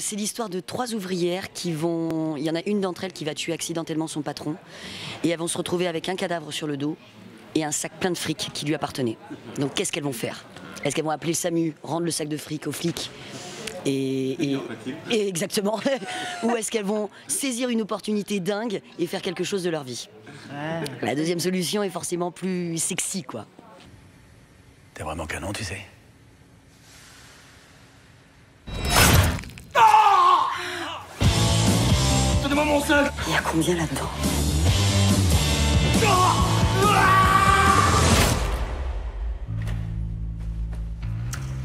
c'est l'histoire de 3 ouvrières qui vont... Il y en a une d'entre elles qui va tuer accidentellement son patron. Et elles vont se retrouver avec un cadavre sur le dos et un sac plein de fric qui lui appartenait. Donc qu'est-ce qu'elles vont faire? Est-ce qu'elles vont appeler le SAMU, rendre le sac de fric aux flics et exactement. Ou est-ce qu'elles vont saisir une opportunité dingue et faire quelque chose de leur vie? La deuxième solution est forcément plus sexy, quoi. T'es vraiment canon, tu sais. Donnez-moi mon sac! Il y a combien là-dedans?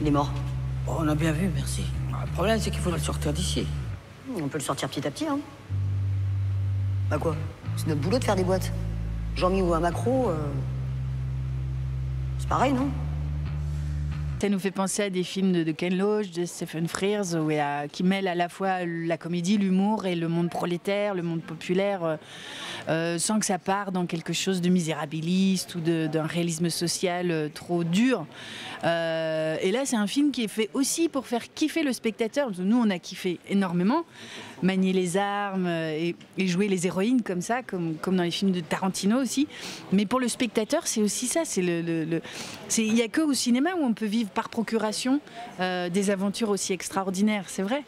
Il est mort. Oh, on a bien vu, merci. Le problème, c'est qu'il faudrait le sortir d'ici. On peut le sortir petit à petit, hein. Bah quoi? C'est notre boulot de faire des boîtes. Jean-Mi ou un macro, c'est pareil, non? Ça nous fait penser à des films de Ken Loach, de Stephen Frears, qui mêlent à la fois la comédie, l'humour et le monde prolétaire, le monde populaire, sans que ça parte dans quelque chose de misérabiliste ou d'un réalisme social trop dur. Et là, c'est un film qui est fait aussi pour faire kiffer le spectateur. Nous, on a kiffé énormément, manier les armes et jouer les héroïnes comme ça, comme dans les films de Tarantino aussi. Mais pour le spectateur, c'est aussi ça. Il n'y a qu'au cinéma où on peut vivre par procuration des aventures aussi extraordinaires, c'est vrai.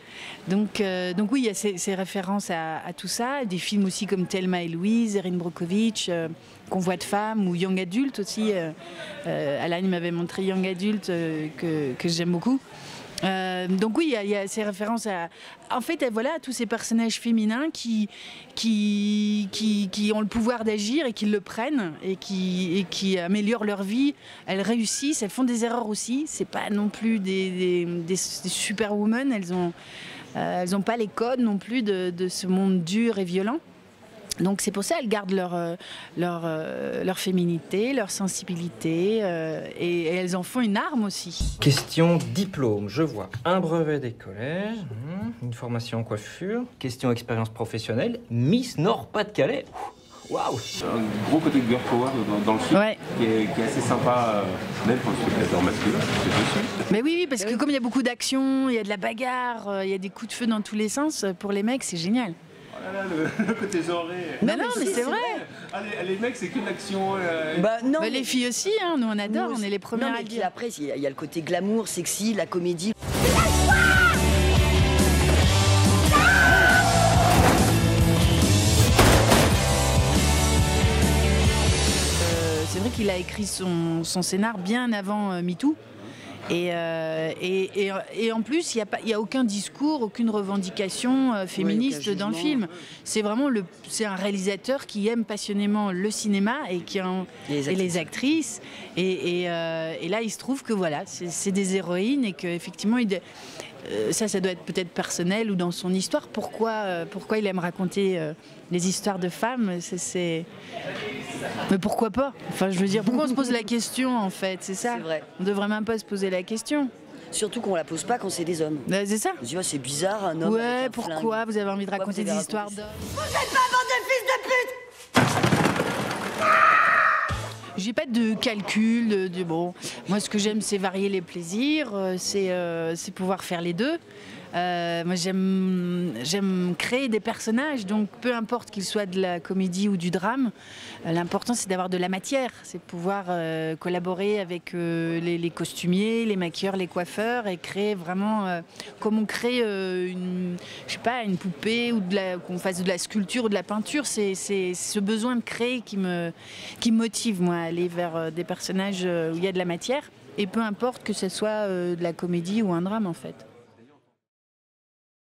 Donc oui, il y a ces références à tout ça. Des films aussi comme Thelma et Louise, Erin Brockovich, Convoi de femmes ou Young Adult aussi. Alan m'avait montré Young Adult que j'aime beaucoup. Donc oui, il y a ces références à... En fait, voilà, tous ces personnages féminins qui ont le pouvoir d'agir et qui le prennent et qui améliorent leur vie. Elles réussissent, elles font des erreurs aussi. C'est pas non plus des superwomen. Elles ont pas les codes non plus de ce monde dur et violent. Donc c'est pour ça qu'elles gardent leur féminité, leur sensibilité et elles en font une arme aussi. Question diplôme, je vois un brevet des collèges, une formation en coiffure, question expérience professionnelle, Miss Nord-Pas-de-Calais. Waouh! Un gros côté girl power dans le film, ouais. qui est assez sympa, même pour le spectateur masculin. Mais oui, parce que comme il y a beaucoup d'action, il y a de la bagarre, il y a des coups de feu dans tous les sens, pour les mecs c'est génial. Le côté genré. Non, mais c'est vrai. Les mecs, c'est que l'action. Bah non. Bah, les filles aussi, hein, nous on adore, on est les premières à le dire. Après, il y a le côté glamour, sexy, la comédie. C'est vrai qu'il a écrit son scénar bien avant MeToo. Et en plus, il n'y a aucun discours, aucune revendication féministe dans le film. C'est vraiment c'est un réalisateur qui aime passionnément le cinéma et les actrices. Et là, il se trouve que voilà, c'est des héroïnes et qu'effectivement, ça doit être peut-être personnel ou dans son histoire. Pourquoi il aime raconter les histoires de femmes, mais pourquoi pas? Enfin, je veux dire, pourquoi on se pose la question en fait? C'est ça. C'est vrai. On devrait même pas se poser la question. Surtout qu'on la pose pas quand c'est des hommes. C'est ça. Tu vois, c'est bizarre un homme. Ouais, pourquoi vous avez envie de raconter des histoires d'hommes? Vous êtes pas bande de fils de pute! J'ai pas de calcul, bon. Moi, ce que j'aime, c'est varier les plaisirs, c'est pouvoir faire les deux. Moi, j'aime créer des personnages, donc peu importe qu'ils soient de la comédie ou du drame, l'important c'est d'avoir de la matière, c'est de pouvoir collaborer avec les costumiers, les maquilleurs, les coiffeurs et créer vraiment comme on crée je sais pas, une poupée ou qu'on fasse de la sculpture ou de la peinture. C'est ce besoin de créer qui me motive moi à aller vers des personnages où il y a de la matière et peu importe que ce soit de la comédie ou un drame en fait.